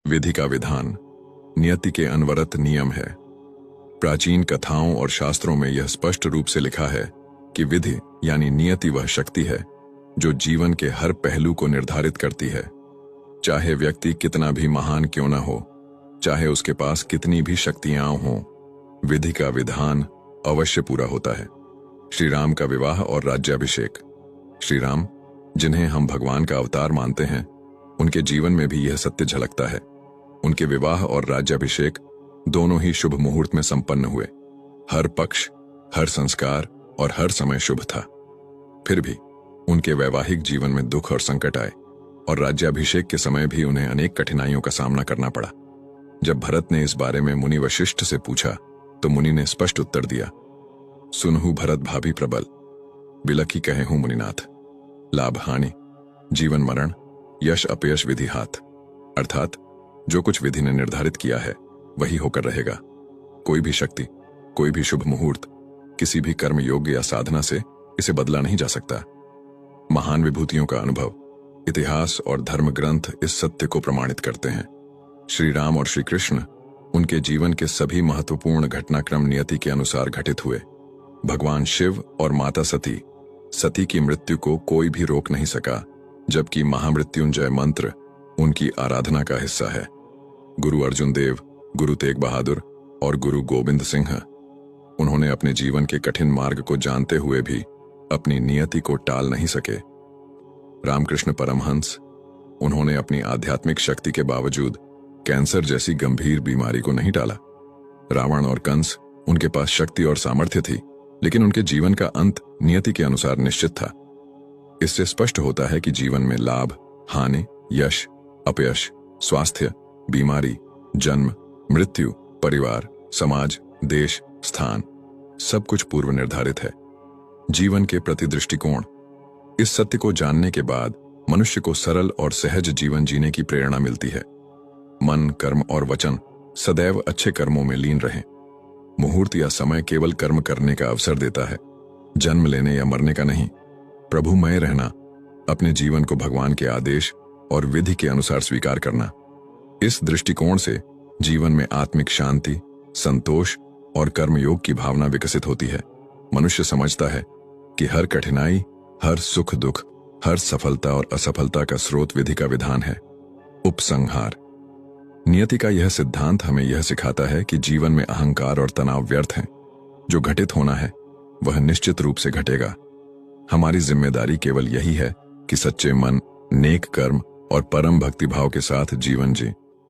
विधि का विधान नियति के अनवरत नियम है। प्राचीन कथाओं और शास्त्रों में यह स्पष्ट रूप से लिखा है कि विधि यानी नियति वह शक्ति है जो जीवन के हर पहलू को निर्धारित करती है। चाहे व्यक्ति कितना भी महान क्यों न हो, चाहे उसके पास कितनी भी शक्तियां हों, विधि का विधान अवश्य पूरा होता है। श्री राम का विवाह और राज्याभिषेक। श्री राम, जिन्हें हम भगवान का अवतार मानते हैं, उनके जीवन में भी यह सत्य झलकता है। उनके विवाह और राज्याभिषेक दोनों ही शुभ मुहूर्त में संपन्न हुए। हर पक्ष, हर संस्कार और हर समय शुभ था। फिर भी उनके वैवाहिक जीवन में दुख और संकट आए और राज्याभिषेक के समय भी उन्हें अनेक कठिनाइयों का सामना करना पड़ा। जब भरत ने इस बारे में मुनि वशिष्ठ से पूछा तो मुनि ने स्पष्ट उत्तर दिया, सुनहु भरत भाभी प्रबल, बिलखी कहे हूं मुनिनाथ। लाभ हानि, जीवन मरण, यश अपयश विधि हाथ। अर्थात जो कुछ विधि ने निर्धारित किया है वही होकर रहेगा। कोई भी शक्ति, कोई भी शुभ मुहूर्त, किसी भी कर्म योग्य या साधना से इसे बदला नहीं जा सकता। महान विभूतियों का अनुभव, इतिहास और धर्म ग्रंथ इस सत्य को प्रमाणित करते हैं। श्री राम और श्री कृष्ण, उनके जीवन के सभी महत्वपूर्ण घटनाक्रम नियति के अनुसार घटित हुए। भगवान शिव और माता सती की मृत्यु को कोई भी रोक नहीं सका, जबकि महामृत्युंजय मंत्र उनकी आराधना का हिस्सा है। गुरु अर्जुन देव, गुरु तेग बहादुर और गुरु गोविंद सिंह, उन्होंने अपने जीवन के कठिन मार्ग को जानते हुए भी अपनी नियति को टाल नहीं सके। रामकृष्ण परमहंस, उन्होंने अपनी आध्यात्मिक शक्ति के बावजूद कैंसर जैसी गंभीर बीमारी को नहीं टाला। रावण और कंस, उनके पास शक्ति और सामर्थ्य थी, लेकिन उनके जीवन का अंत नियति के अनुसार निश्चित था। इससे स्पष्ट होता है कि जीवन में लाभ, हानि, यश, अपयश, स्वास्थ्य, बीमारी, जन्म, मृत्यु, परिवार, समाज, देश, स्थान, सब कुछ पूर्व निर्धारित है। जीवन के प्रति दृष्टिकोण। इस सत्य को जानने के बाद मनुष्य को सरल और सहज जीवन जीने की प्रेरणा मिलती है। मन, कर्म और वचन सदैव अच्छे कर्मों में लीन रहें। मुहूर्त या समय केवल कर्म करने का अवसर देता है, जन्म लेने या मरने का नहीं। प्रभुमय रहना, अपने जीवन को भगवान के आदेश और विधि के अनुसार स्वीकार करना। इस दृष्टिकोण से जीवन में आत्मिक शांति, संतोष और कर्मयोग की भावना विकसित होती है। मनुष्य समझता है कि हर कठिनाई, हर सुख दुख, हर सफलता और असफलता का स्रोत विधि का विधान है। उपसंहार। नियति का यह सिद्धांत हमें यह सिखाता है कि जीवन में अहंकार और तनाव व्यर्थ हैं। जो घटित होना है वह निश्चित रूप से घटेगा। हमारी जिम्मेदारी केवल यही है कि सच्चे मन, नेक कर्म और परम भक्तिभाव के साथ जीवन जिए।